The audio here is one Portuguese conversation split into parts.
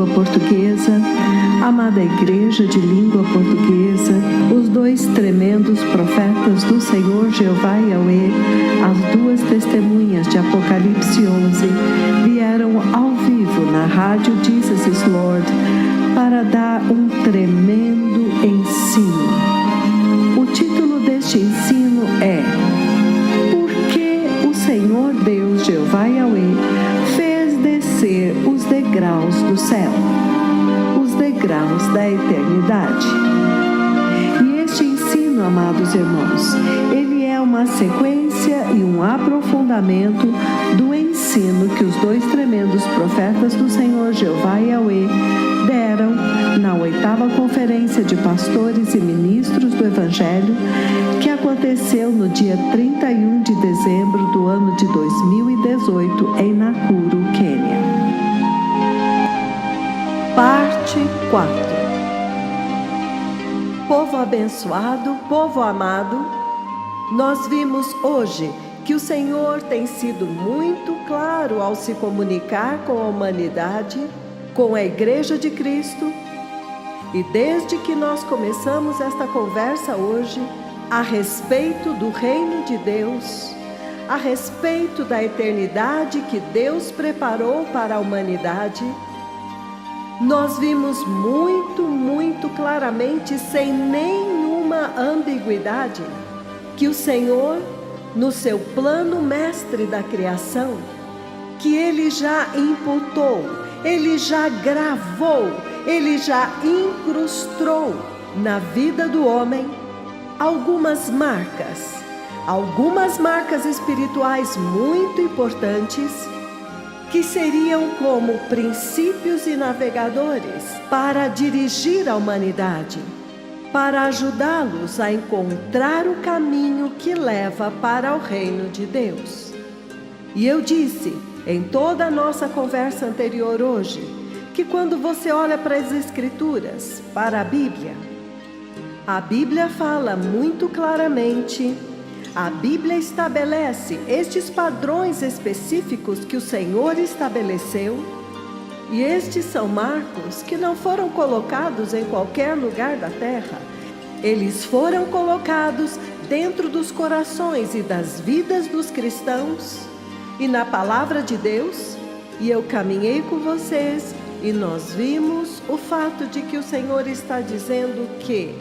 língua portuguesa, amada igreja de língua portuguesa, os dois tremendos profetas do Senhor Jeová Yahweh, as duas testemunhas de Apocalipse 11, vieram ao vivo na rádio Jesus is Lord para dar um tremendo ensino. O título deste ensino é: Por que o Senhor Deus Jeová Yahweh fez descer os degraus do céu, os degraus da eternidade? E este ensino, amados irmãos, ele é uma sequência e um aprofundamento do ensino que os dois tremendos profetas do Senhor Jeová Yahweh deram na 8ª Conferência de Pastores e Ministros do Evangelho, que aconteceu no dia 31 de dezembro do ano de 2018 em Nakuru, Quênia. Parte 4. Povo abençoado, povo amado, nós vimos hoje que o Senhor tem sido muito claro ao se comunicar com a humanidade, com a Igreja de Cristo, e desde que nós começamos esta conversa hoje, a respeito do reino de Deus, a respeito da eternidade que Deus preparou para a humanidade, nós vimos muito claramente, sem nenhuma ambiguidade, que o Senhor, no seu plano mestre da criação, que Ele já imputou, Ele já gravou, Ele já incrustou na vida do homem algumas marcas espirituais muito importantes, que seriam como princípios e navegadores para dirigir a humanidade, para ajudá-los a encontrar o caminho que leva para o reino de Deus. E eu disse em toda a nossa conversa anterior hoje, que quando você olha para as Escrituras, para a Bíblia fala muito claramente, a Bíblia estabelece estes padrões específicos que o Senhor estabeleceu, e estes são marcos que não foram colocados em qualquer lugar da terra, eles foram colocados dentro dos corações e das vidas dos cristãos, e na palavra de Deus. E eu caminhei com vocês e nós vimos o fato de que o Senhor está dizendo que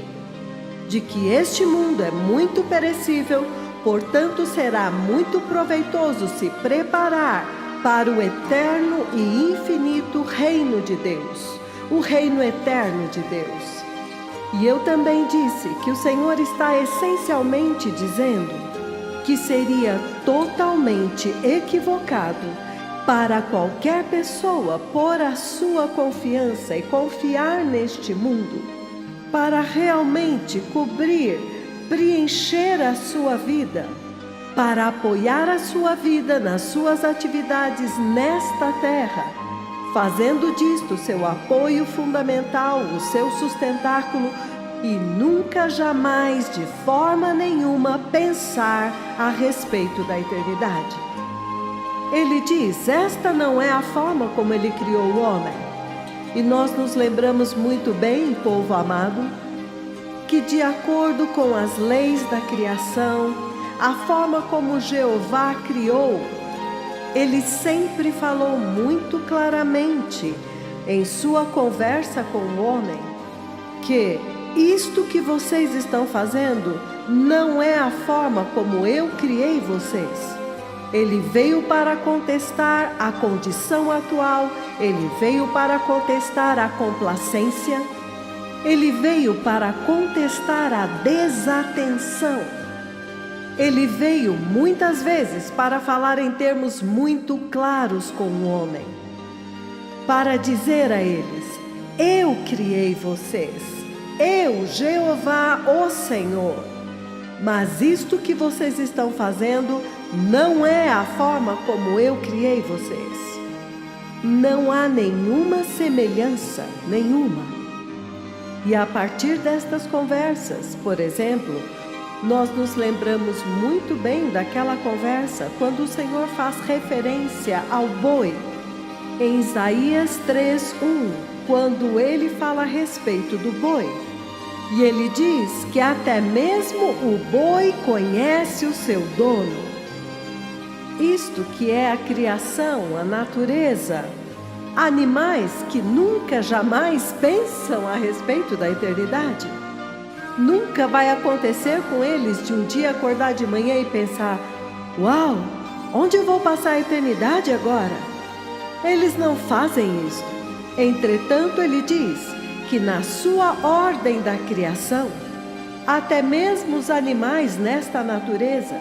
este mundo é muito perecível, portanto será muito proveitoso se preparar para o eterno e infinito reino de Deus, o reino eterno de Deus. E eu também disse que o Senhor está essencialmente dizendo que seria totalmente equivocado para qualquer pessoa pôr a sua confiança e confiar neste mundo para realmente cobrir, preencher a sua vida, para apoiar a sua vida nas suas atividades nesta terra, fazendo disto seu apoio fundamental, o seu sustentáculo, e nunca jamais, de forma nenhuma, pensar a respeito da eternidade. Ele diz, esta não é a forma como Ele criou o homem. E nós nos lembramos muito bem, povo amado, que de acordo com as leis da criação, a forma como Jeová criou, Ele sempre falou muito claramente em sua conversa com o homem, que isto que vocês estão fazendo não é a forma como eu criei vocês. Ele veio para contestar a condição atual, Ele veio para contestar a complacência, Ele veio para contestar a desatenção. Ele veio muitas vezes para falar em termos muito claros com o homem, para dizer a eles, eu criei vocês, eu, Jeová, o Senhor. Mas isto que vocês estão fazendo não é a forma como eu criei vocês. Não há nenhuma semelhança, nenhuma. E a partir destas conversas, por exemplo, nós nos lembramos muito bem daquela conversa quando o Senhor faz referência ao boi. Em Isaías 3:1, quando ele fala a respeito do boi. E ele diz que até mesmo o boi conhece o seu dono. Isto que é a criação, a natureza. Animais que nunca, jamais pensam a respeito da eternidade. Nunca vai acontecer com eles de um dia acordar de manhã e pensar: uau, onde eu vou passar a eternidade agora? Eles não fazem isso. Entretanto, ele diz que na sua ordem da criação, até mesmo os animais nesta natureza,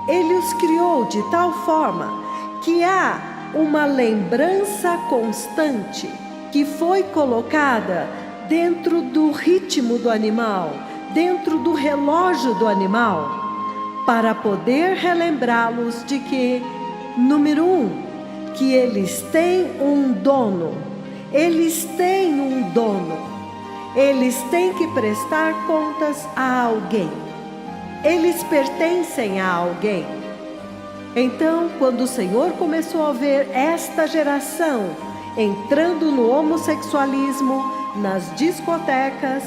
ele os criou de tal forma que há uma lembrança constante que foi colocada dentro do ritmo do animal, dentro do relógio do animal, para poder relembrá-los de que, número 1, que eles têm um dono. Eles têm um dono. Eles têm que prestar contas a alguém. Eles pertencem a alguém. Então, quando o Senhor começou a ver esta geração entrando no homossexualismo, nas discotecas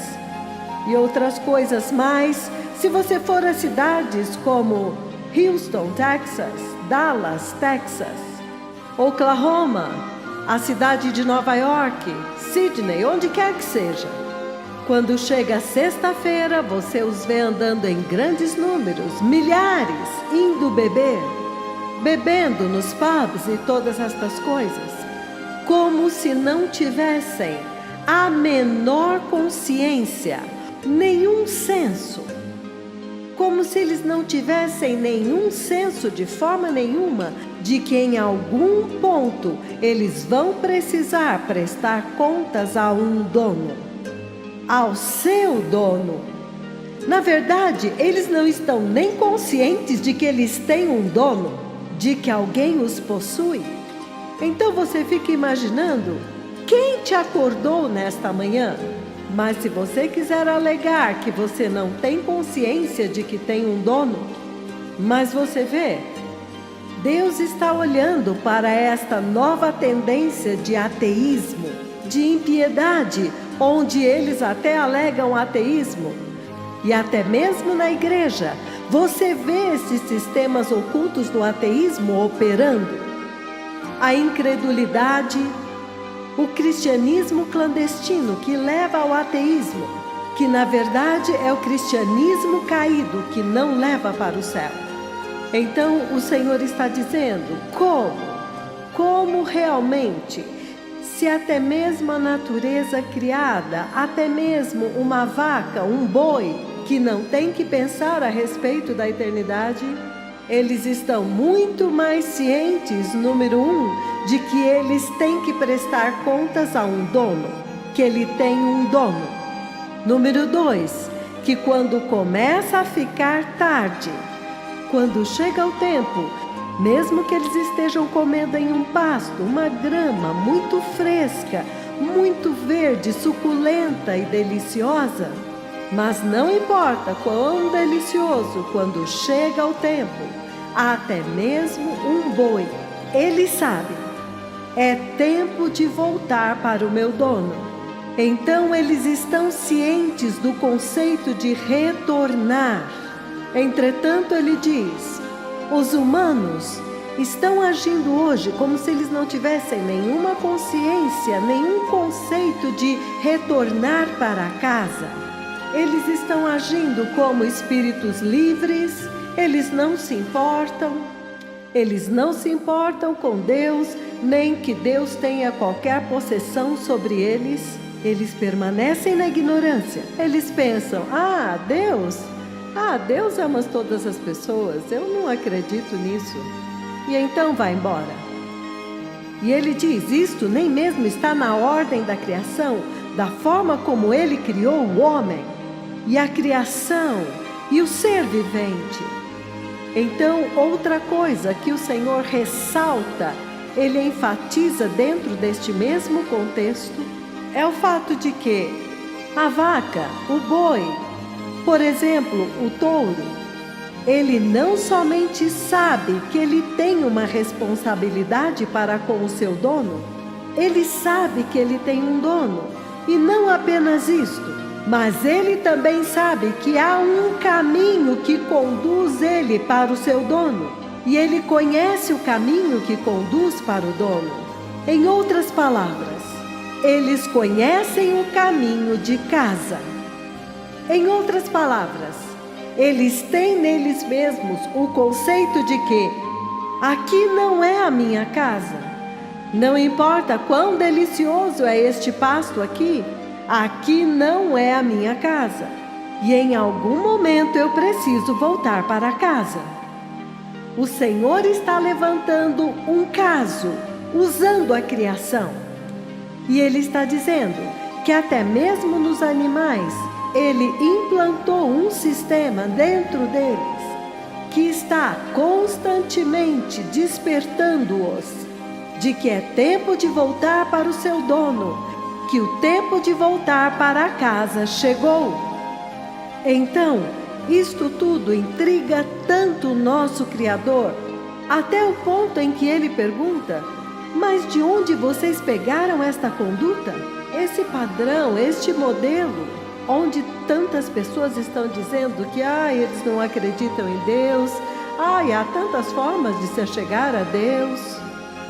e outras coisas mais, se você for a cidades como Houston, Texas, Dallas, Texas, Oklahoma, a cidade de Nova York, Sydney, onde quer que seja, quando chega sexta-feira, você os vê andando em grandes números, milhares, indo beber, bebendo nos pubs e todas estas coisas, como se não tivessem a menor consciência, nenhum senso, como se eles não tivessem nenhum senso de forma nenhuma de que em algum ponto eles vão precisar prestar contas a um dono, ao seu dono. Na verdade, eles não estão nem conscientes de que eles têm um dono, de que alguém os possui. Então você fica imaginando quem te acordou nesta manhã. Mas se você quiser alegar que você não tem consciência de que tem um dono, mas você vê, Deus está olhando para esta nova tendência de ateísmo, de impiedade, onde eles até alegam ateísmo. E até mesmo na igreja, você vê esses sistemas ocultos do ateísmo operando. A incredulidade, o cristianismo clandestino que leva ao ateísmo, que na verdade é o cristianismo caído que não leva para o céu. Então o Senhor está dizendo: como realmente, se até mesmo a natureza criada, até mesmo uma vaca, um boi, que não tem que pensar a respeito da eternidade, eles estão muito mais cientes, número 1, de que eles têm que prestar contas a um dono, que ele tem um dono. Número 2, que quando começa a ficar tarde, quando chega o tempo, mesmo que eles estejam comendo em um pasto, uma grama muito fresca, muito verde, suculenta e deliciosa, mas não importa quão delicioso, quando chega o tempo, até mesmo um boi, ele sabe, é tempo de voltar para o meu dono. Então eles estão cientes do conceito de retornar. Entretanto, ele diz: os humanos estão agindo hoje como se eles não tivessem nenhuma consciência, nenhum conceito de retornar para casa. Eles estão agindo como espíritos livres, eles não se importam. Eles não se importam com Deus, nem que Deus tenha qualquer possessão sobre eles. Eles permanecem na ignorância. Eles pensam: Deus ama todas as pessoas, eu não acredito nisso. E então vai embora. E ele diz: isto nem mesmo está na ordem da criação, da forma como ele criou o homem, e a criação, e o ser vivente. Então, outra coisa que o Senhor ressalta, ele enfatiza dentro deste mesmo contexto, é o fato de que a vaca, o boi, por exemplo, o touro, ele não somente sabe que ele tem uma responsabilidade para com o seu dono, Ele sabe que ele tem um dono, e não apenas isto, mas ele também sabe que há um caminho que conduz ele para o seu dono, e ele conhece o caminho que conduz para o dono. Em outras palavras, eles conhecem o caminho de casa. Em outras palavras, eles têm neles mesmos o conceito de que aqui não é a minha casa. Não importa quão delicioso é este pasto aqui, aqui não é a minha casa. E em algum momento eu preciso voltar para casa. O Senhor está levantando um caso, usando a criação. E Ele está dizendo que até mesmo nos animais, Ele implantou um sistema dentro deles, que está constantemente despertando-os de que é tempo de voltar para o seu dono, que o tempo de voltar para a casa chegou. Então, isto tudo intriga tanto o nosso Criador, até o ponto em que ele pergunta: mas de onde vocês pegaram esta conduta? Esse padrão, este modelo, onde tantas pessoas estão dizendo que eles não acreditam em Deus, há tantas formas de se achegar a Deus.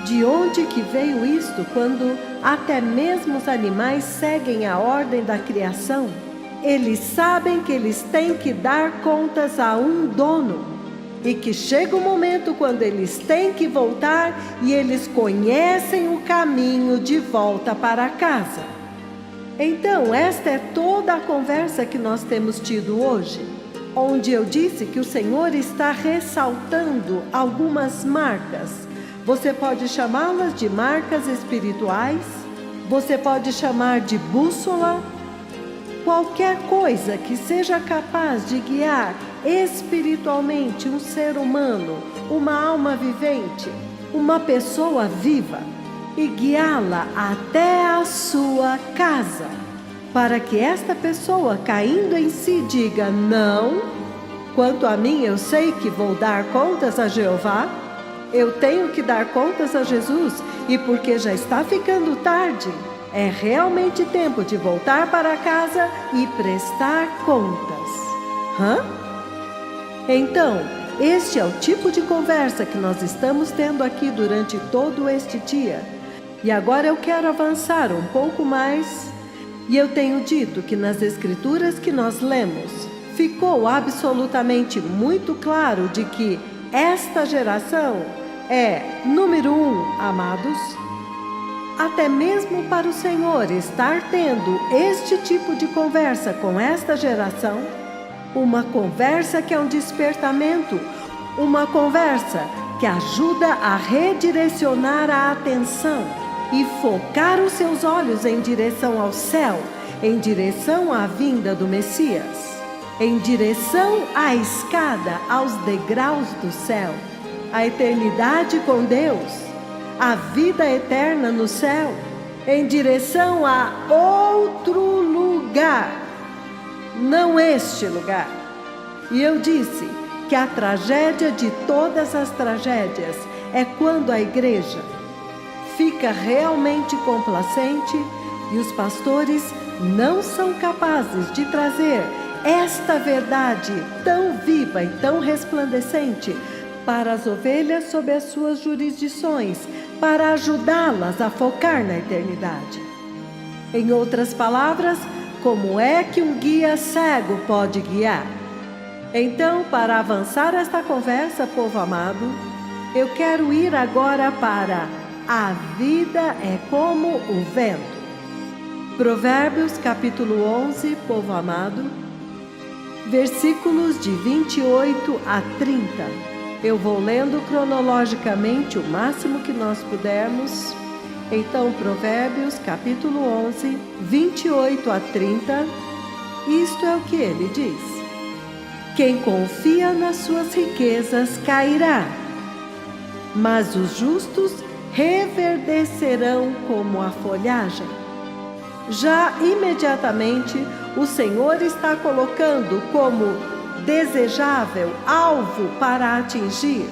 De onde que veio isto quando até mesmo os animais seguem a ordem da criação? Eles sabem que eles têm que dar contas a um dono e que chega o momento quando eles têm que voltar e eles conhecem o caminho de volta para casa. Então, esta é toda a conversa que nós temos tido hoje, onde eu disse que o Senhor está ressaltando algumas marcas. Você pode chamá-las de marcas espirituais, você pode chamar de bússola, qualquer coisa que seja capaz de guiar espiritualmente um ser humano, uma alma vivente, uma pessoa viva, e guiá-la até a sua casa, para que esta pessoa, caindo em si, diga: não, quanto a mim eu sei que vou dar contas a Jeová, eu tenho que dar contas a Jesus, e porque já está ficando tarde, é realmente tempo de voltar para casa e prestar contas. Então, este é o tipo de conversa que nós estamos tendo aqui durante todo este dia. E agora eu quero avançar um pouco mais, e eu tenho dito que nas escrituras que nós lemos, ficou absolutamente muito claro de que esta geração é, número 1, amados, até mesmo para o Senhor estar tendo este tipo de conversa com esta geração, uma conversa que é um despertamento, uma conversa que ajuda a redirecionar a atenção e focar os seus olhos em direção ao céu, em direção à vinda do Messias, em direção à escada, aos degraus do céu, a eternidade com Deus, a vida eterna no céu, em direção a outro lugar, não este lugar. E eu disse que a tragédia de todas as tragédias é quando a igreja fica realmente complacente e os pastores não são capazes de trazer esta verdade tão viva e tão resplandecente para as ovelhas sob as suas jurisdições, para ajudá-las a focar na eternidade. Em outras palavras, como é que um guia cego pode guiar? Então, para avançar esta conversa, povo amado, eu quero ir agora para a vida é como o vento. Provérbios capítulo 11, povo amado, versículos de 28 a 30. Eu vou lendo cronologicamente o máximo que nós pudermos. Então, Provérbios, capítulo 11, 28 a 30, isto é o que ele diz: quem confia nas suas riquezas cairá, mas os justos reverdecerão como a folhagem. Já imediatamente, o Senhor está colocando como desejável alvo para atingir,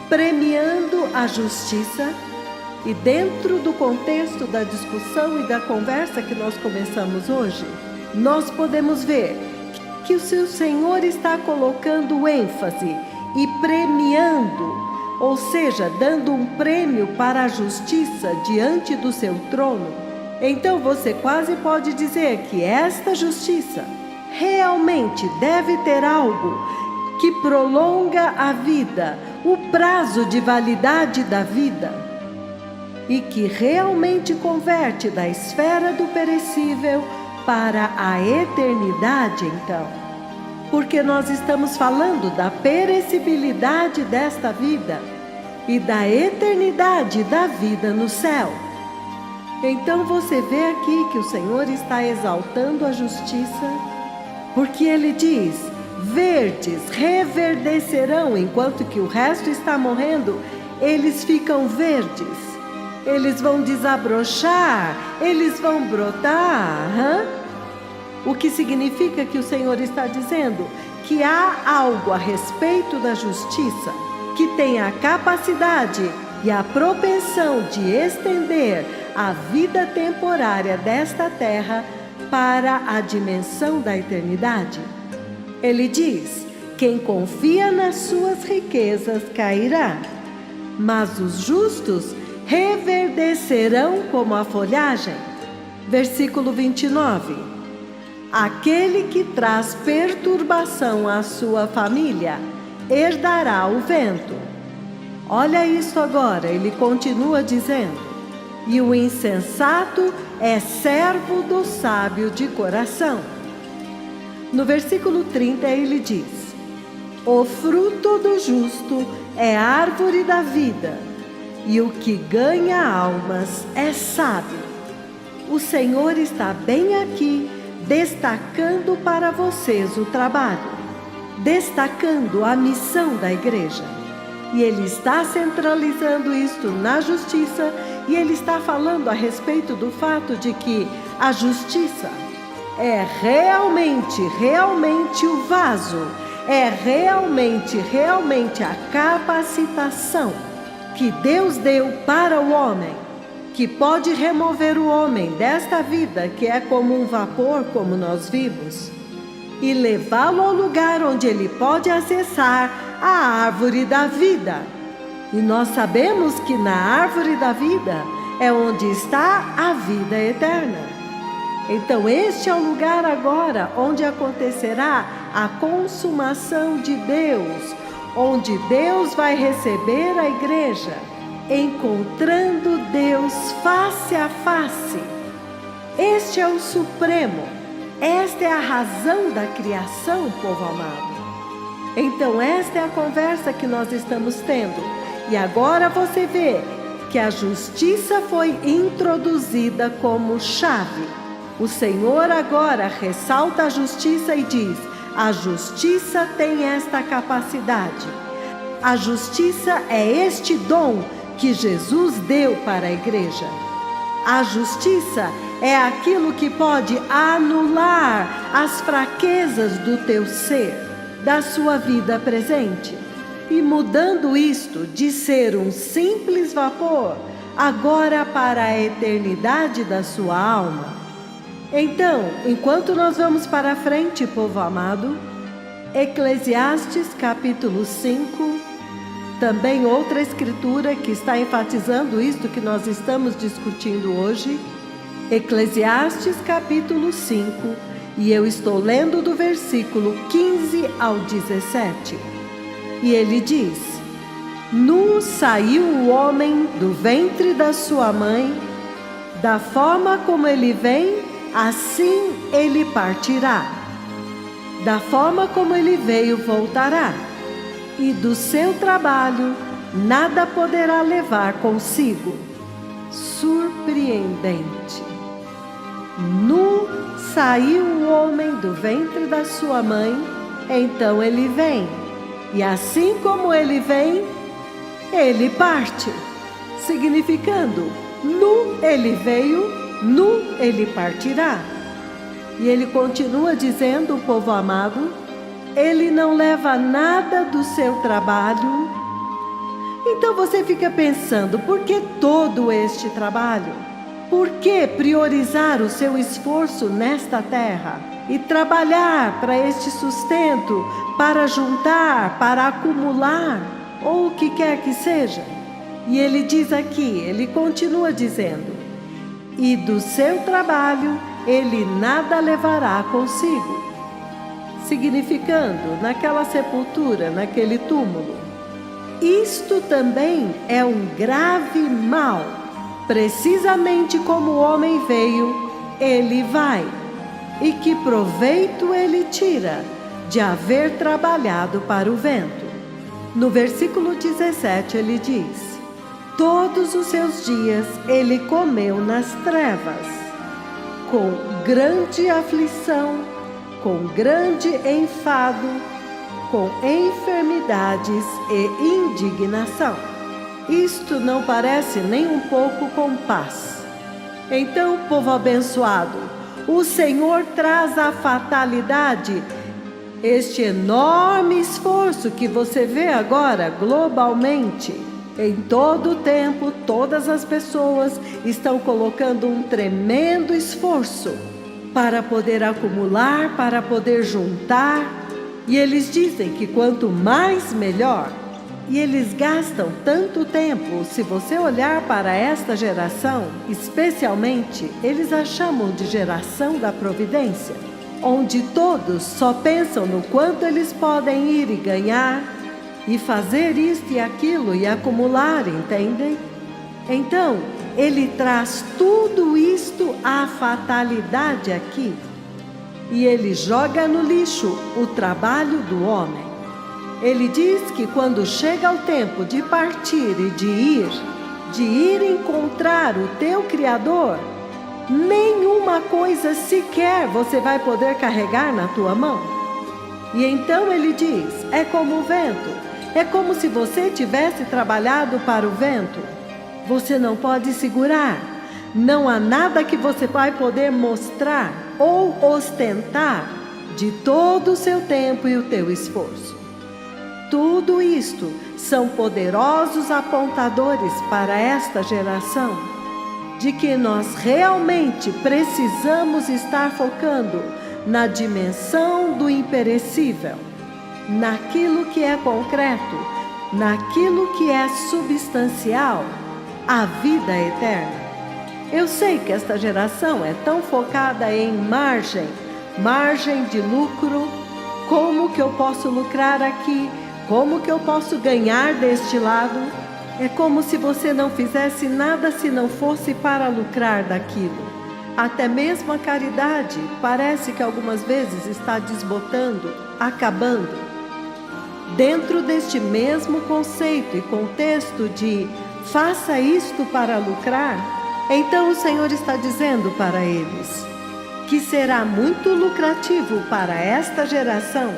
premiando a justiça, E dentro do contexto da discussão e da conversa que nós começamos hoje, nós podemos ver que o seu Senhor está colocando ênfase e premiando, ou seja, dando um prêmio para a justiça diante do seu trono. Então você quase pode dizer que esta justiça realmente deve ter algo que prolonga a vida, o prazo de validade da vida, e que realmente converte da esfera do perecível para a eternidade, então. Porque nós estamos falando da perecibilidade desta vida e da eternidade da vida no céu. Então você vê aqui que o Senhor está exaltando a justiça, porque Ele diz: verdes reverdecerão, enquanto que o resto está morrendo, eles ficam verdes. Eles vão desabrochar, eles vão brotar. O que significa que o Senhor está dizendo que há algo a respeito da justiça que tem a capacidade e a propensão de estender a vida temporária desta terra para a dimensão da eternidade. Ele diz: quem confia nas suas riquezas cairá, mas os justos reverdecerão como a folhagem. Versículo 29. Aquele que traz perturbação à sua família herdará o vento. Olha isso agora, ele continua dizendo: e o insensato é servo do sábio de coração. No versículo 30 ele diz: o fruto do justo é árvore da vida, e o que ganha almas é sábio. O Senhor está bem aqui destacando para vocês o trabalho, destacando a missão da igreja. E Ele está centralizando isto na justiça, e Ele está falando a respeito do fato de que a justiça é realmente o vaso, é realmente a capacitação que Deus deu para o homem, que pode remover o homem desta vida que é como um vapor, como nós vimos, e levá-lo ao lugar onde ele pode acessar a árvore da vida. E nós sabemos que na árvore da vida é onde está a vida eterna. Então este é o lugar agora onde acontecerá a consumação de Deus, onde Deus vai receber a igreja, encontrando Deus face a face. Este é o Supremo, esta é a razão da criação, povo amado. Então esta é a conversa que nós estamos tendo. E agora você vê que a justiça foi introduzida como chave. O Senhor agora ressalta a justiça e diz: a justiça tem esta capacidade. A justiça é este dom que Jesus deu para a igreja. A justiça é aquilo que pode anular as fraquezas do teu ser, da sua vida presente, e mudando isto de ser um simples vapor, agora para a eternidade da sua alma. Então, enquanto nós vamos para a frente, povo amado, Eclesiastes capítulo 5, também outra escritura que está enfatizando isto que nós estamos discutindo hoje, Eclesiastes capítulo 5, e eu estou lendo do versículo 15 ao 17. E ele diz: nu saiu o homem do ventre da sua mãe, da forma como ele vem, assim ele partirá. Da forma como ele veio, voltará. E do seu trabalho nada poderá levar consigo. Surpreendente. Nu saiu o homem do ventre da sua mãe, então ele vem. E assim como ele vem, ele parte. Significando, nu ele veio, nu ele partirá. E ele continua dizendo, povo amado, ele não leva nada do seu trabalho. Então você fica pensando, por que todo este trabalho? Por que priorizar o seu esforço nesta terra? E trabalhar para este sustento, para juntar, para acumular, ou o que quer que seja? E ele diz aqui, ele continua dizendo: e do seu trabalho ele nada levará consigo. Significando, naquela sepultura, naquele túmulo, isto também é um grave mal. Precisamente como o homem veio, ele vai. E que proveito ele tira de haver trabalhado para o vento? No versículo 17 ele diz: todos os seus dias ele comeu nas trevas, com grande aflição, com grande enfado, com enfermidades e indignação. Isto não parece nem um pouco com paz. Então, povo abençoado, o Senhor traz à fatalidade este enorme esforço que você vê agora globalmente. Em todo o tempo, todas as pessoas estão colocando um tremendo esforço para poder acumular, para poder juntar. E eles dizem que quanto mais, melhor. E eles gastam tanto tempo. Se você olhar para esta geração, especialmente, eles a chamam de geração da providência, onde todos só pensam no quanto eles podem ir e ganhar, e fazer isto e aquilo e acumular, entendem? Então, ele traz tudo isto à fatalidade aqui. E ele joga no lixo o trabalho do homem. Ele diz que quando chega o tempo de partir e de ir encontrar o teu Criador, nenhuma coisa sequer você vai poder carregar na tua mão. E então ele diz, é como o vento, é como se você tivesse trabalhado para o vento. Você não pode segurar, não há nada que você vai poder mostrar ou ostentar de todo o seu tempo e o teu esforço. Tudo isto são poderosos apontadores para esta geração, de que nós realmente precisamos estar focando na dimensão do imperecível, naquilo que é concreto, naquilo que é substancial, a vida eterna. Eu sei que esta geração é tão focada em margem de lucro. Como que eu posso lucrar aqui? Como que eu posso ganhar deste lado? É como se você não fizesse nada se não fosse para lucrar daquilo. Até mesmo a caridade parece que algumas vezes está desbotando, acabando. Dentro deste mesmo conceito e contexto de faça isto para lucrar, então o Senhor está dizendo para eles que será muito lucrativo para esta geração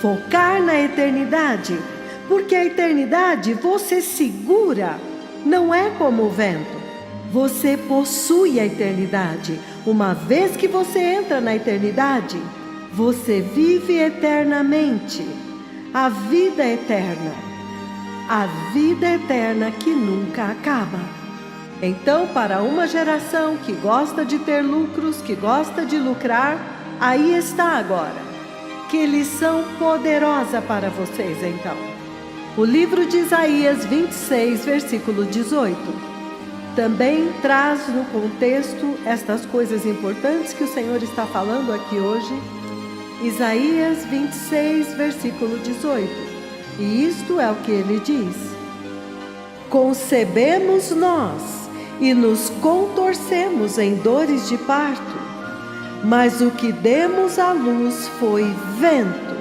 focar na eternidade, porque a eternidade você segura, não é como o vento. Você possui a eternidade. Uma vez que você entra na eternidade, você vive eternamente. A vida eterna que nunca acaba. Então, para uma geração que gosta de ter lucros, que gosta de lucrar, aí está agora. Que lição poderosa para vocês, então. O livro de Isaías 26, versículo 18, também traz no contexto estas coisas importantes que o Senhor está falando aqui hoje. Isaías 26, versículo 18. E isto é o que ele diz: concebemos nós e nos contorcemos em dores de parto, mas o que demos à luz foi vento,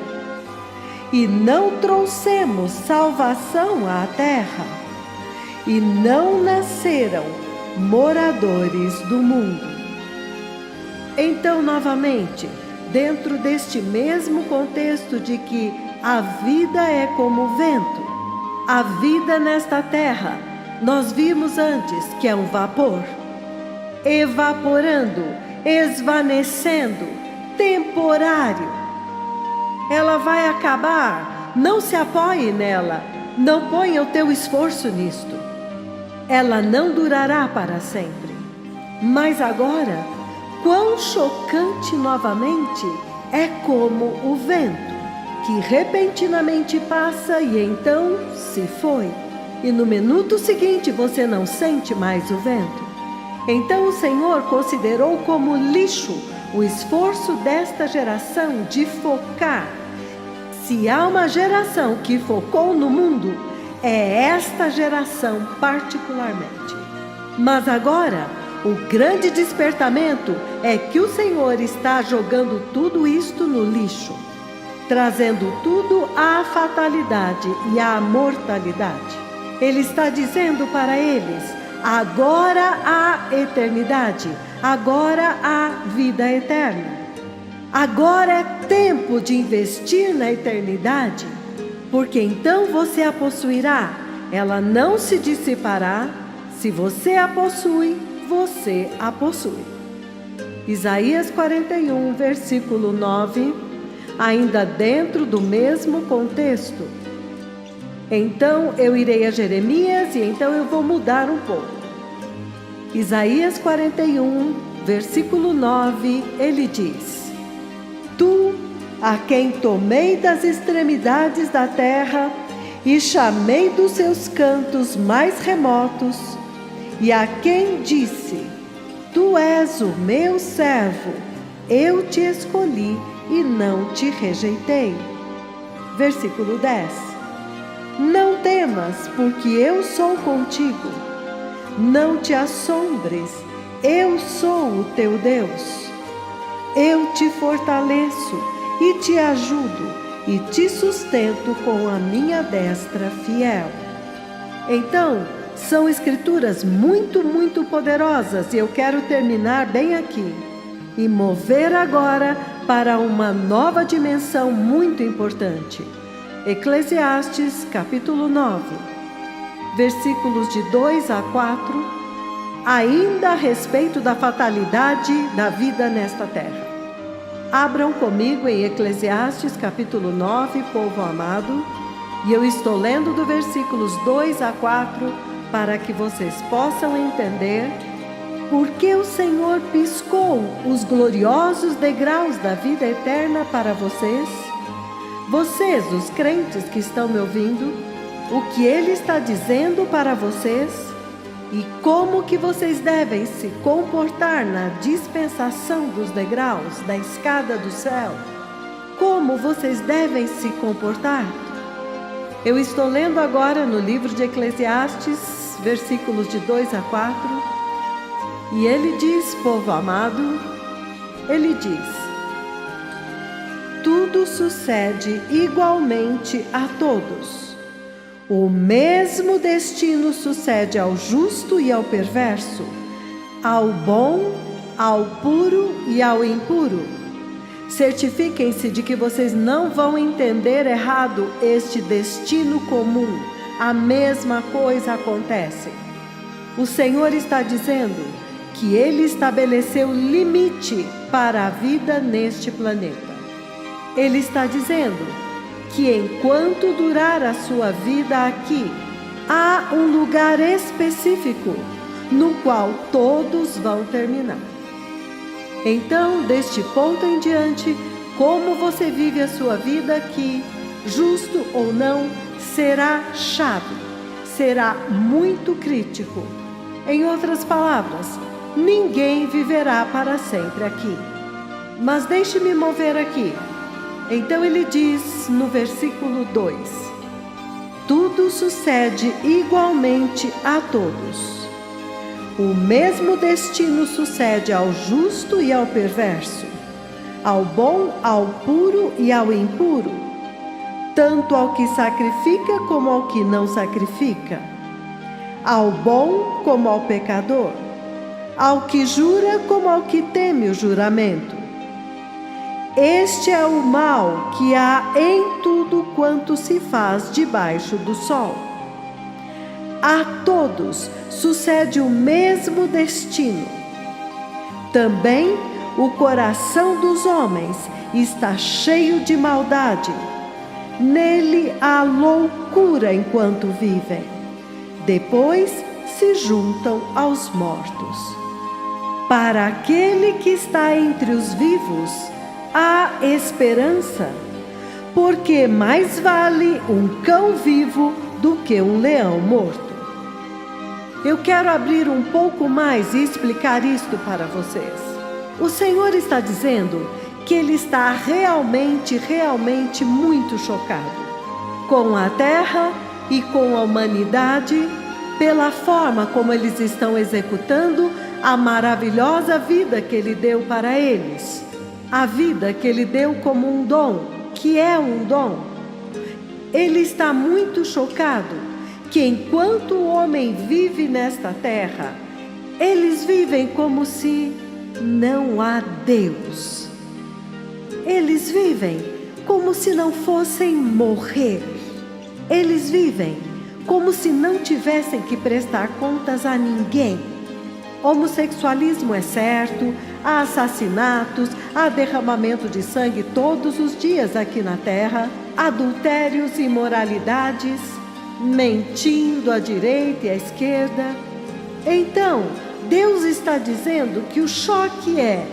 e não trouxemos salvação à terra, e não nasceram moradores do mundo. Então, novamente, dentro deste mesmo contexto de que a vida é como vento, a vida nesta terra, nós vimos antes que é um vapor, evaporando, esvanecendo, temporário. Ela vai acabar, não se apoie nela, Não ponha o teu esforço nisto. Ela não durará para sempre. Mas agora, quão chocante novamente é como o vento, que repentinamente passa e então se foi. E no minuto seguinte você não sente mais o vento. Então o Senhor considerou como lixo o esforço desta geração de focar. Se há uma geração que focou no mundo, é esta geração particularmente. Mas agora, o grande despertamento é que o Senhor está jogando tudo isto no lixo, trazendo tudo à fatalidade e à mortalidade. Ele está dizendo para eles: agora há eternidade, agora há vida eterna. Agora é tempo de investir na eternidade, porque então você a possuirá. Ela não se dissipará. Se você a possui, você a possui. Isaías 41, versículo 9, ainda dentro do mesmo contexto. Então eu irei a Jeremias e então eu vou mudar um pouco. Isaías 41, versículo 9, ele diz: Tu, a quem tomei das extremidades da terra e chamei dos seus cantos mais remotos, e a quem disse: Tu és o meu servo, eu te escolhi e não te rejeitei. Versículo 10. Não temas, porque eu sou contigo. Não te assombres, eu sou o teu Deus. Eu te fortaleço e te ajudo e te sustento com a minha destra fiel. Então, são escrituras muito poderosas e eu quero terminar bem aqui e mover agora para uma nova dimensão muito importante. Eclesiastes capítulo 9, versículos de 2 a 4, ainda a respeito da fatalidade da vida nesta terra. Abram comigo em Eclesiastes capítulo 9, povo amado, e eu estou lendo do versículos 2 a 4 para que vocês possam entender por que o Senhor piscou os gloriosos degraus da vida eterna para vocês. Vocês, os crentes que estão me ouvindo, o que Ele está dizendo para vocês e como que vocês devem se comportar na dispensação dos degraus da escada do céu. Como vocês devem se comportar? Eu estou lendo agora no livro de Eclesiastes, versículos de 2 a 4, e ele diz, povo amado, ele diz: tudo sucede igualmente a todos. O mesmo destino sucede ao justo e ao perverso, ao bom, ao puro e ao impuro. Certifiquem-se de que vocês não vão entender errado este destino comum. A mesma coisa acontece. O Senhor está dizendo que Ele estabeleceu limite para a vida neste planeta. Ele está dizendo que enquanto durar a sua vida aqui, há um lugar específico no qual todos vão terminar. Então, deste ponto em diante, como você vive a sua vida aqui, justo ou não, será chave, será muito crítico. Em outras palavras, ninguém viverá para sempre aqui. Mas deixe-me mover aqui. Então ele diz no versículo 2: tudo sucede igualmente a todos. O mesmo destino sucede ao justo e ao perverso, ao bom, ao puro e ao impuro, tanto ao que sacrifica como ao que não sacrifica, ao bom como ao pecador, ao que jura como ao que teme o juramento. Este é o mal que há em tudo quanto se faz debaixo do sol. A todos sucede o mesmo destino. Também o coração dos homens está cheio de maldade. Nele há loucura enquanto vivem. Depois se juntam aos mortos. Para aquele que está entre os vivos, há esperança, porque mais vale um cão vivo do que um leão morto. Eu quero abrir um pouco mais e explicar isto para vocês. O Senhor está dizendo que Ele está realmente muito chocado com a terra e com a humanidade pela forma como eles estão executando a maravilhosa vida que Ele deu para eles. A vida que Ele deu como um dom, que é um dom. Ele está muito chocado que enquanto o homem vive nesta terra, eles vivem como se não há Deus. Eles vivem como se não fossem morrer. Eles vivem como se não tivessem que prestar contas a ninguém. Homossexualismo é certo, há assassinatos, há derramamento de sangue todos os dias aqui na terra, adultérios e imoralidades, mentindo à direita e à esquerda. Então, Deus está dizendo que o choque é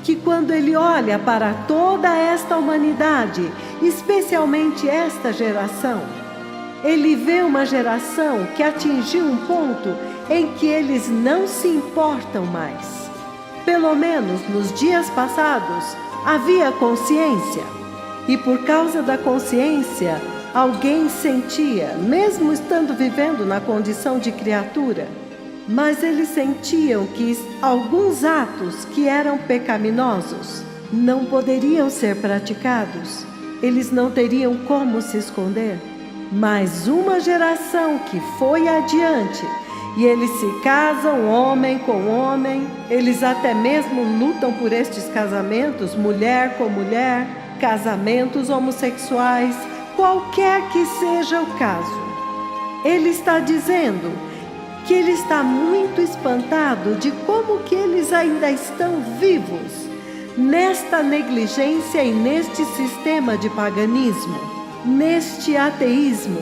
que quando Ele olha para toda esta humanidade, especialmente esta geração, Ele vê uma geração que atingiu um ponto em que eles não se importam mais. Pelo menos nos dias passados havia consciência, e por causa da consciência, alguém sentia, mesmo estando vivendo na condição de criatura, mas eles sentiam que alguns atos que eram pecaminosos não poderiam ser praticados. Eles não teriam como se esconder. Mas uma geração que foi adiante, e eles se casam homem com homem, eles até mesmo lutam por estes casamentos, mulher com mulher, casamentos homossexuais, qualquer que seja o caso. Ele está dizendo que ele está muito espantado de como que eles ainda estão vivos nesta negligência e neste sistema de paganismo, neste ateísmo.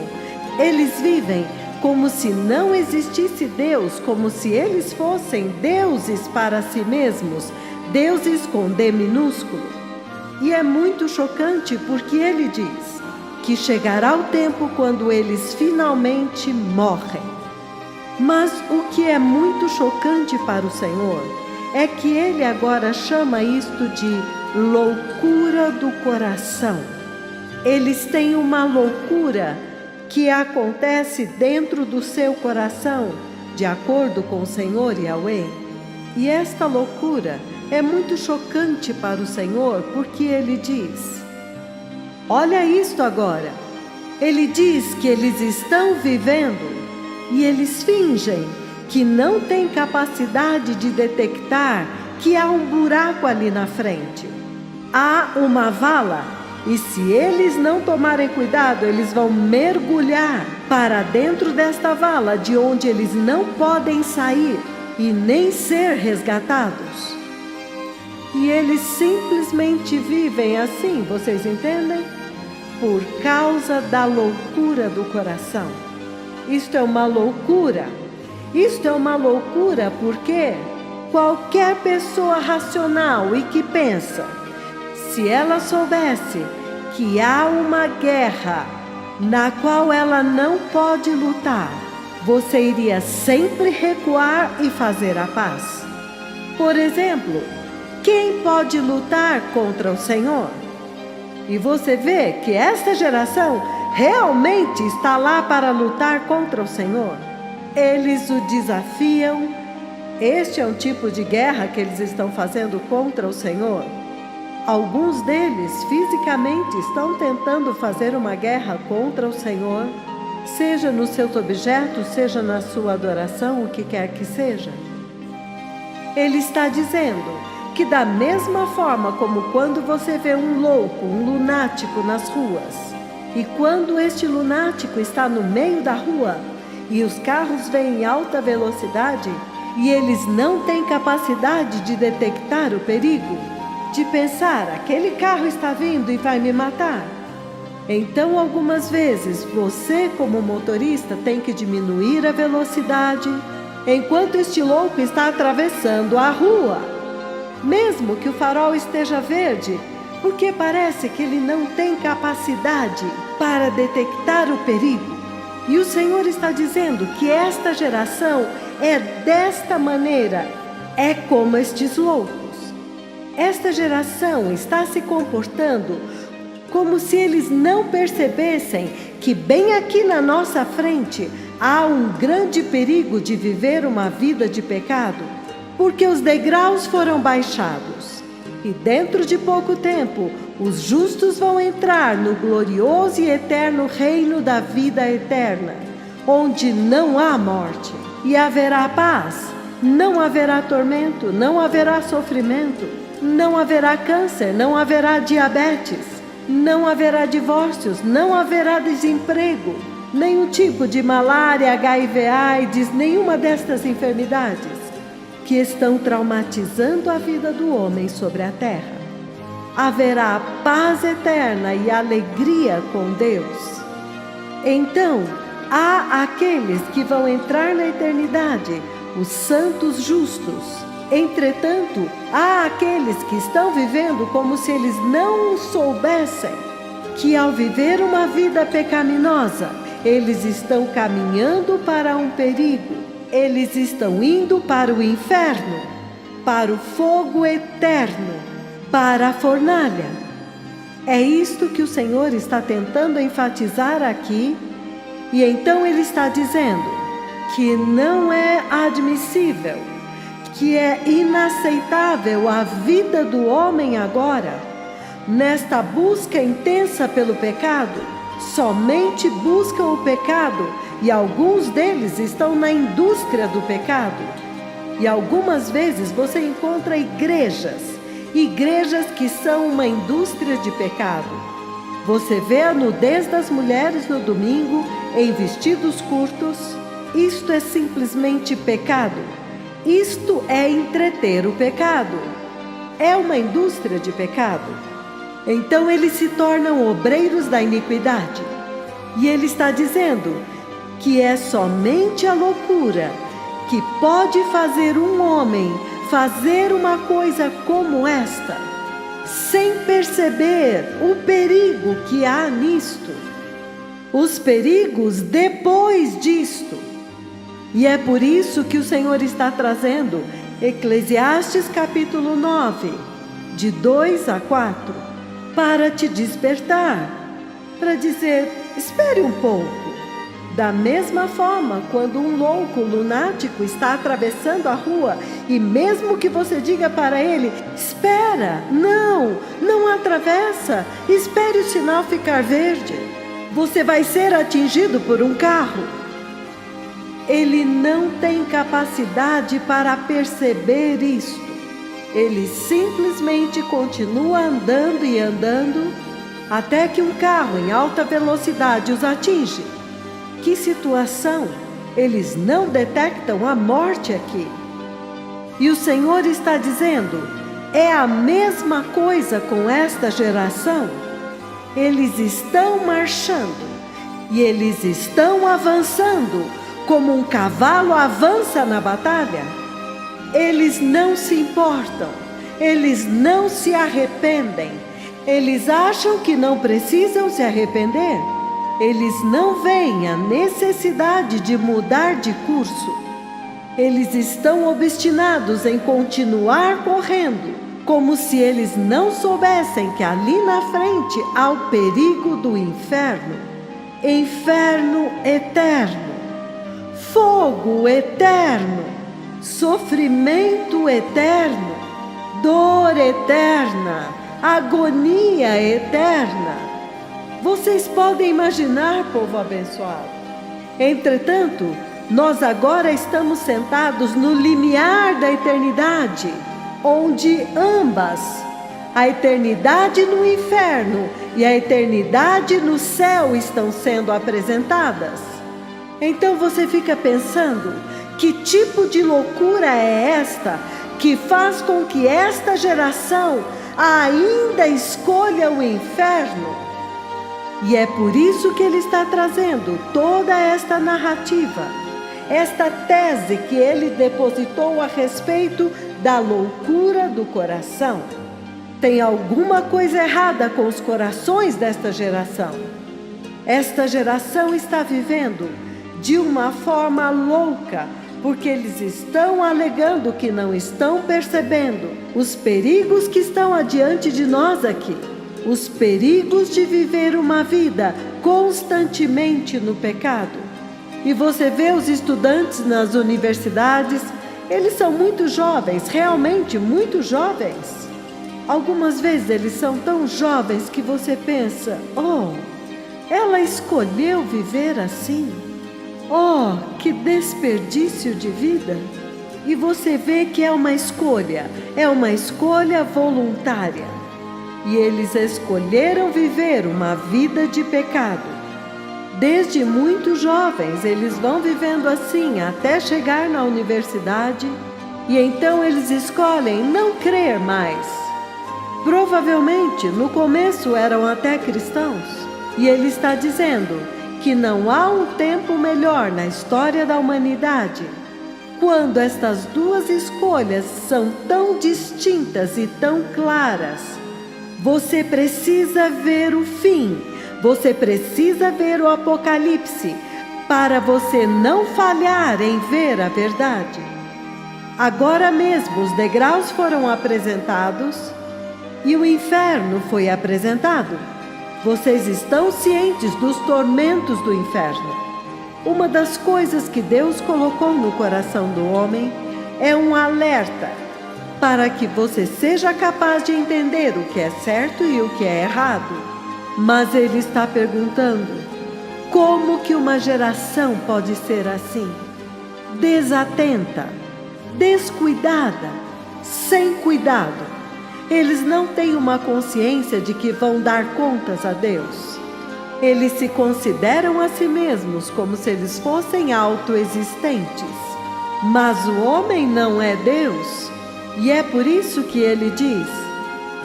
Eles vivem como se não existisse Deus, como se eles fossem deuses para si mesmos, deuses com D minúsculo. E é muito chocante porque ele diz que chegará o tempo quando eles finalmente morrem. Mas o que é muito chocante para o Senhor é que Ele agora chama isto de loucura do coração. Eles têm uma loucura que acontece dentro do seu coração, de acordo com o Senhor Yahweh. E esta loucura é muito chocante para o Senhor, porque Ele diz: olha isto agora. Ele diz que eles estão vivendo e eles fingem que não têm capacidade de detectar que há um buraco ali na frente. Há uma vala, e se eles não tomarem cuidado, eles vão mergulhar para dentro desta vala, de onde eles não podem sair e nem ser resgatados. E eles simplesmente vivem assim, vocês entendem? Por causa da loucura do coração. Isto é uma loucura. Isto é uma loucura porque qualquer pessoa racional e que pensa, se ela soubesse que há uma guerra na qual ela não pode lutar, você iria sempre recuar e fazer a paz. Por exemplo, quem pode lutar contra o Senhor? E você vê que esta geração realmente está lá para lutar contra o Senhor. Eles o desafiam. Este é um tipo de guerra que eles estão fazendo contra o Senhor. Alguns deles fisicamente estão tentando fazer uma guerra contra o Senhor, seja nos seus objetos, seja na sua adoração, o que quer que seja. Ele está dizendo que da mesma forma como quando você vê um louco, um lunático nas ruas, e quando este lunático está no meio da rua e os carros vêm em alta velocidade e eles não têm capacidade de detectar o perigo, de pensar, aquele carro está vindo e vai me matar. Então, algumas vezes, você, como motorista, tem que diminuir a velocidade enquanto este louco está atravessando a rua, mesmo que o farol esteja verde, porque parece que ele não tem capacidade para detectar o perigo. E o Senhor está dizendo que esta geração é desta maneira, é como estes loucos. Esta geração está se comportando como se eles não percebessem que bem aqui na nossa frente há um grande perigo de viver uma vida de pecado, porque os degraus foram baixados. E dentro de pouco tempo, os justos vão entrar no glorioso e eterno reino da vida eterna, onde não há morte e haverá paz, não haverá tormento, não haverá sofrimento, não haverá câncer, não haverá diabetes, não haverá divórcios, não haverá desemprego, nenhum tipo de malária, HIV, AIDS, nenhuma destas enfermidades que estão traumatizando a vida do homem sobre a terra. Haverá paz eterna e alegria com Deus. Então, há aqueles que vão entrar na eternidade, os santos justos. Entretanto, há aqueles que estão vivendo como se eles não soubessem que ao viver uma vida pecaminosa, eles estão caminhando para um perigo, eles estão indo para o inferno, para o fogo eterno, para a fornalha. É isto que o Senhor está tentando enfatizar aqui, e então Ele está dizendo que não é admissível, que é inaceitável a vida do homem agora, nesta busca intensa pelo pecado, somente buscam o pecado, e alguns deles estão na indústria do pecado. E algumas vezes você encontra igrejas que são uma indústria de pecado. Você vê a nudez das mulheres no domingo em vestidos curtos. Isto é simplesmente pecado. Isto é entreter o pecado. É uma indústria de pecado. Então eles se tornam obreiros da iniquidade. E ele está dizendo que é somente a loucura que pode fazer um homem fazer uma coisa como esta, sem perceber o perigo que há nisto, os perigos depois disto. E é por isso que o Senhor está trazendo Eclesiastes capítulo 9, de 2 a 4, para te despertar, para dizer, espere um pouco. Da mesma forma, quando um louco lunático está atravessando a rua, e mesmo que você diga para ele, espera, não atravessa, espere o sinal ficar verde, você vai ser atingido por um carro. Ele não tem capacidade para perceber isto. Ele simplesmente continua andando e andando, até que um carro em alta velocidade os atinge. Que situação! Eles não detectam a morte aqui. E o Senhor está dizendo, é a mesma coisa com esta geração. Eles estão marchando e eles estão avançando como um cavalo avança na batalha. Eles não se importam, eles não se arrependem, eles acham que não precisam se arrepender. Eles não veem a necessidade de mudar de curso. Eles estão obstinados em continuar correndo, como se eles não soubessem que ali na frente há o perigo do inferno. Inferno eterno, fogo eterno, sofrimento eterno, dor eterna, agonia eterna. Vocês podem imaginar, povo abençoado. Entretanto, nós agora estamos sentados no limiar da eternidade, onde ambas, a eternidade no inferno e a eternidade no céu, estão sendo apresentadas. Então você fica pensando, que tipo de loucura é esta que faz com que esta geração ainda escolha o inferno? E é por isso que ele está trazendo toda esta narrativa, esta tese que ele depositou a respeito da loucura do coração. Tem alguma coisa errada com os corações desta geração. Esta geração está vivendo de uma forma louca, porque eles estão alegando que não estão percebendo os perigos que estão adiante de nós aqui. Os perigos de viver uma vida constantemente no pecado. E você vê os estudantes nas universidades, eles são muito jovens, realmente muito jovens. Algumas vezes eles são tão jovens que você pensa, oh, ela escolheu viver assim. Oh, que desperdício de vida! E você vê que é uma escolha voluntária. E eles escolheram viver uma vida de pecado. Desde muito jovens, eles vão vivendo assim até chegar na universidade, e então eles escolhem não crer mais. Provavelmente, no começo eram até cristãos, e ele está dizendo que não há um tempo melhor na história da humanidade, quando estas duas escolhas são tão distintas e tão claras. Você precisa ver o fim, você precisa ver o Apocalipse, para você não falhar em ver a verdade. Agora mesmo os degraus foram apresentados e o inferno foi apresentado. Vocês estão cientes dos tormentos do inferno. Uma das coisas que Deus colocou no coração do homem é um alerta, para que você seja capaz de entender o que é certo e o que é errado. Mas ele está perguntando, como que uma geração pode ser assim? Desatenta, descuidada, sem cuidado. Eles não têm uma consciência de que vão dar contas a Deus. Eles se consideram a si mesmos como se eles fossem autoexistentes. Mas o homem não é Deus. E é por isso que ele diz,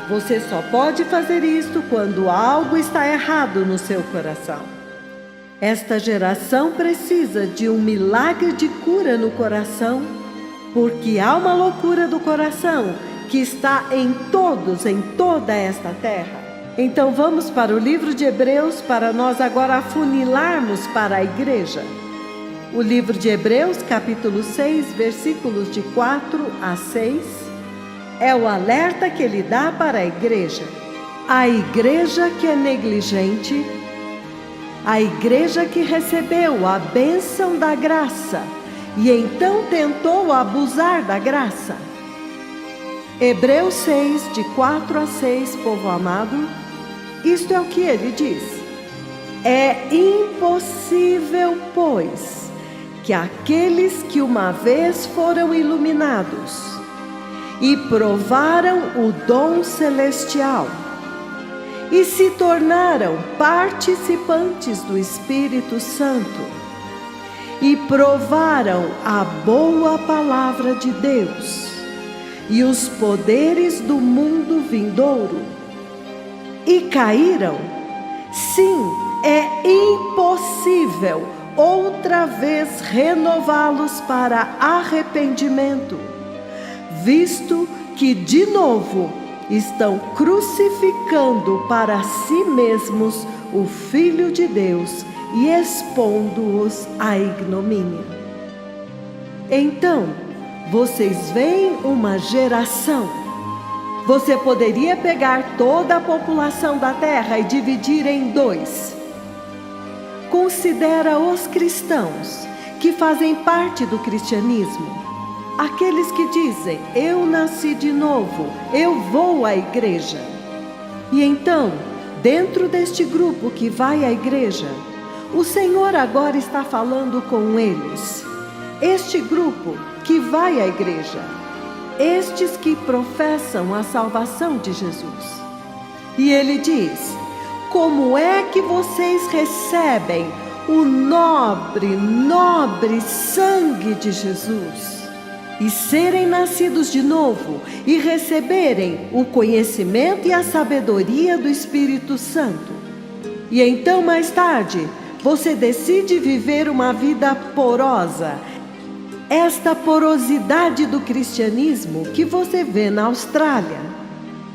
você só pode fazer isto quando algo está errado no seu coração. Esta geração precisa de um milagre de cura no coração, porque há uma loucura do coração que está em todos, em toda esta terra. Então vamos para o livro de Hebreus para nós agora afunilarmos para a igreja. O livro de Hebreus, capítulo 6, versículos de 4 a 6, é o alerta que ele dá para a igreja. A igreja que é negligente, a igreja que recebeu a bênção da graça e então tentou abusar da graça. Hebreus 6, de 4 a 6, povo amado, isto é o que ele diz. É impossível, pois, que aqueles que uma vez foram iluminados e provaram o dom celestial e se tornaram participantes do Espírito Santo e provaram a boa palavra de Deus e os poderes do mundo vindouro e caíram, sim, é impossível outra vez renová-los para arrependimento, visto que de novo estão crucificando para si mesmos o Filho de Deus e expondo-os à ignomínia. Então, vocês veem uma geração. Você poderia pegar toda a população da terra e dividir em dois. Considera os cristãos que fazem parte do cristianismo. Aqueles que dizem, eu nasci de novo, eu vou à igreja. E então, dentro deste grupo que vai à igreja, o Senhor agora está falando com eles. Este grupo que vai à igreja, estes que professam a salvação de Jesus. E ele diz, como é que vocês recebem o nobre sangue de Jesus? E serem nascidos de novo e receberem o conhecimento e a sabedoria do Espírito Santo. E então, mais tarde, você decide viver uma vida porosa. Esta porosidade do cristianismo que você vê na Austrália,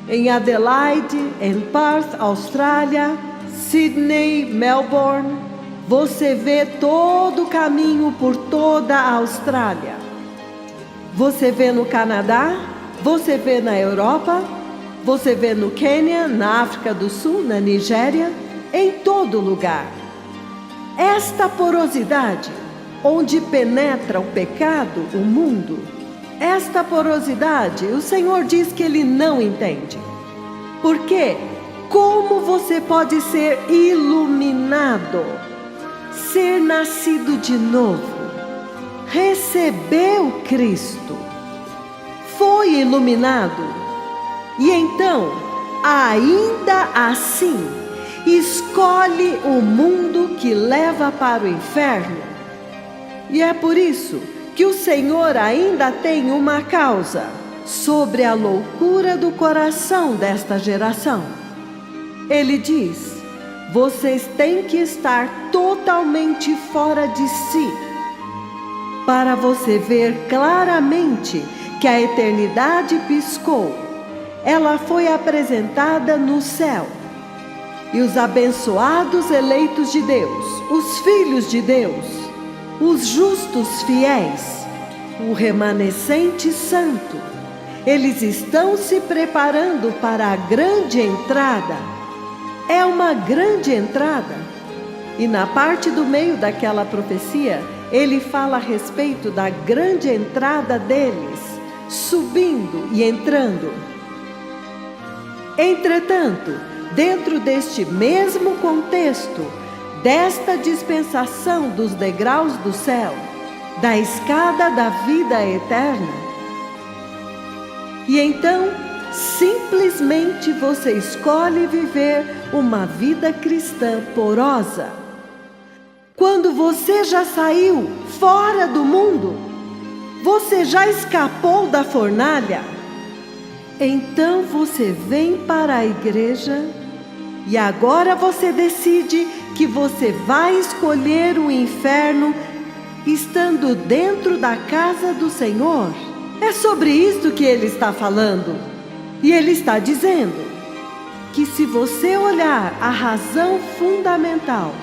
em Adelaide, em Perth, Austrália, Sydney, Melbourne. Você vê todo o caminho por toda a Austrália. Você vê no Canadá, você vê na Europa, você vê no Quênia, na África do Sul, na Nigéria, em todo lugar. Esta porosidade, onde penetra o pecado, o mundo, esta porosidade, o Senhor diz que Ele não entende. Por quê? Como você pode ser iluminado, ser nascido de novo, recebeu Cristo, foi iluminado, e então, ainda assim, escolhe o mundo que leva para o inferno. E é por isso que o Senhor ainda tem uma causa sobre a loucura do coração desta geração. Ele diz: vocês têm que estar totalmente fora de si, para você ver claramente que a eternidade piscou. Ela foi apresentada no céu. E os abençoados eleitos de Deus, os filhos de Deus, os justos fiéis, o remanescente santo, eles estão se preparando para a grande entrada. É uma grande entrada. E na parte do meio daquela profecia, ele fala a respeito da grande entrada deles, subindo e entrando. Entretanto, dentro deste mesmo contexto, desta dispensação dos degraus do céu, da escada da vida eterna, e então, simplesmente você escolhe viver uma vida cristã porosa. Quando você já saiu fora do mundo, você já escapou da fornalha, então você vem para a igreja e agora você decide que você vai escolher o inferno estando dentro da casa do Senhor. É sobre isso que ele está falando. E ele está dizendo que se você olhar a razão fundamental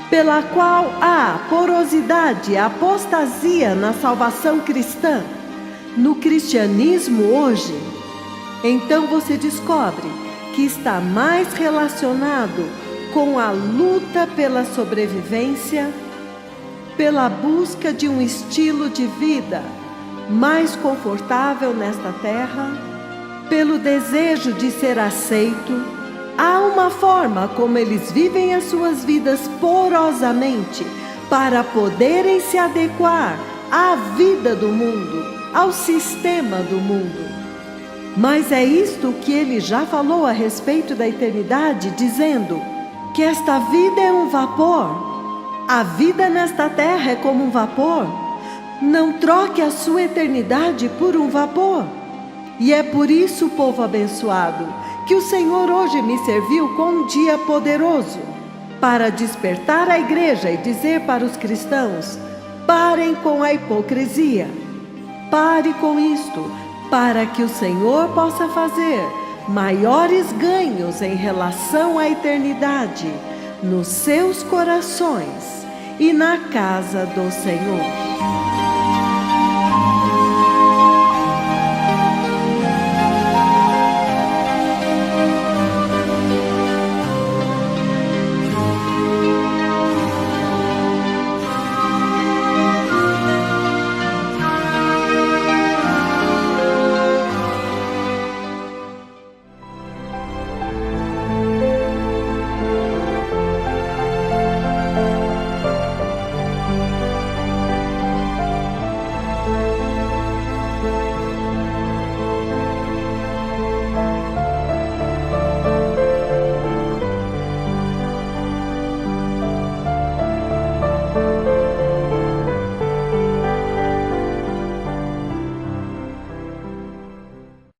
pela qual há porosidade, apostasia na salvação cristã, no cristianismo hoje, então você descobre que está mais relacionado com a luta pela sobrevivência, pela busca de um estilo de vida mais confortável nesta terra, pelo desejo de ser aceito. Há uma forma como eles vivem as suas vidas porosamente para poderem se adequar à vida do mundo, ao sistema do mundo. Mas é isto que ele já falou a respeito da eternidade, dizendo que esta vida é um vapor. A vida nesta terra é como um vapor. Não troque a sua eternidade por um vapor. E é por isso, povo abençoado, que o Senhor hoje me serviu com um dia poderoso para despertar a igreja e dizer para os cristãos: parem com a hipocrisia, pare com isto, para que o Senhor possa fazer maiores ganhos em relação à eternidade nos seus corações e na casa do Senhor.